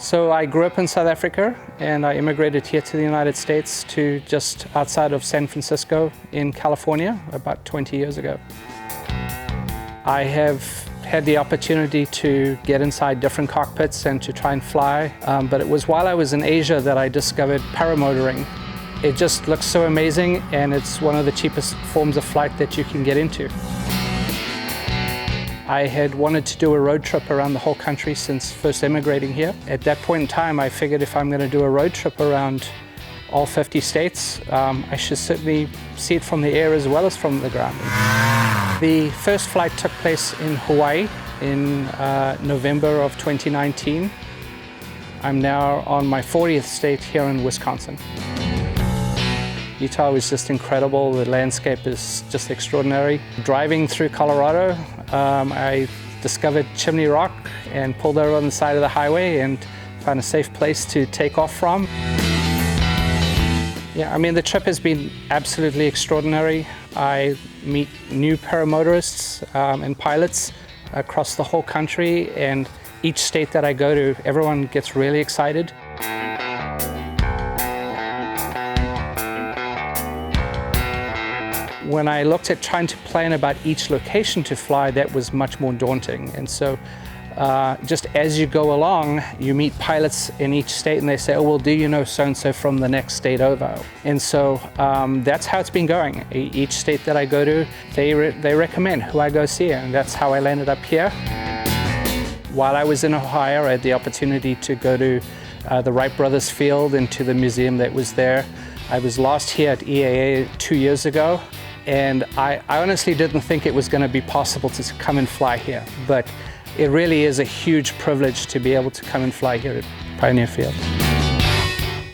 So I grew up in South Africa and I immigrated here to the United States to just outside of San Francisco in California about 20 years ago. I have had the opportunity to get inside different cockpits and to try and fly, but it was while I was in Asia that I discovered paramotoring. It just looks so amazing and it's one of the cheapest forms of flight that you can get into. I had wanted to do a road trip around the whole country since first immigrating here. At that point in time, I figured if I'm going to do a road trip around all 50 states, I should certainly see it from the air as well as from the ground. The first flight took place in Hawaii in November of 2019. I'm now on my 40th state here in Wisconsin. Utah was just incredible. The landscape is just extraordinary. Driving through Colorado, I discovered Chimney Rock and pulled over on the side of the highway and found a safe place to take off from. Yeah, I mean, the trip has been absolutely extraordinary. I meet new paramotorists and pilots across the whole country, and each state that I go to, everyone gets really excited. When I looked at trying to plan about each location to fly, that was much more daunting. And so just as you go along, you meet pilots in each state and they say, oh, well, do you know so-and-so from the next state over? And so that's how it's been going. Each state that I go to, they recommend who I go see, and that's how I landed up here. While I was in Ohio, I had the opportunity to go to the Wright Brothers Field and to the museum that was there. I was last here at EAA 2 years ago, and I honestly didn't think it was going to be possible to come and fly here, but it really is a huge privilege to be able to come and fly here at Pioneer Field.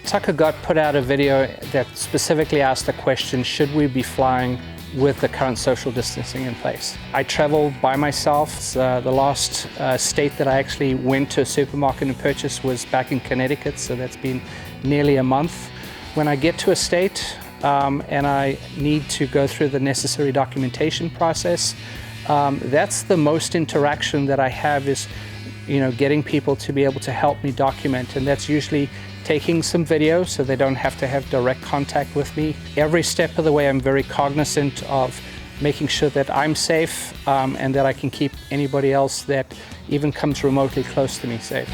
Tucker Gott put out a video that specifically asked the question, should we be flying with the current social distancing in place? I travel by myself. The last state that I actually went to a supermarket and purchased was back in Connecticut, so that's been nearly a month. When I get to a state and I need to go through the necessary documentation process, that's the most interaction that I have is, getting people to be able to help me document, and that's usually taking some video so they don't have to have direct contact with me. Every step of the way I'm very cognizant of making sure that I'm safe and that I can keep anybody else that even comes remotely close to me safe.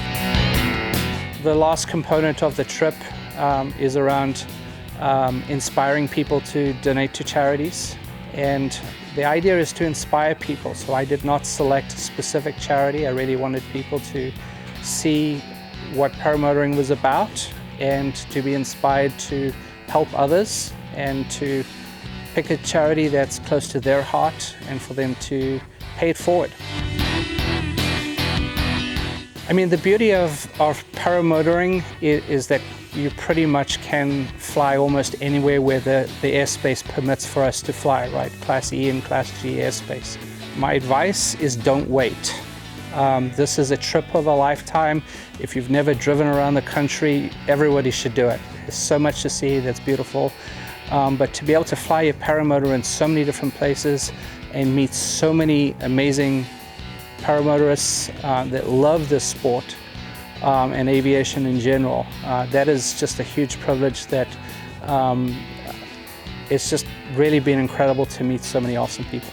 The last component of the trip is around inspiring people to donate to charities, and the idea is to inspire people. So I did not select a specific charity. I really wanted people to see what paramotoring was about and to be inspired to help others and to pick a charity that's close to their heart and for them to pay it forward. I mean, the beauty of paramotoring is that you pretty much can fly almost anywhere where the airspace permits for us to fly, right? Class E and Class G airspace. My advice is don't wait. This is a trip of a lifetime. If you've never driven around the country, everybody should do it. There's so much to see that's beautiful. But to be able to fly your paramotor in so many different places and meet so many amazing paramotorists that love this sport and aviation in general, that is just a huge privilege that it's just really been incredible to meet so many awesome people.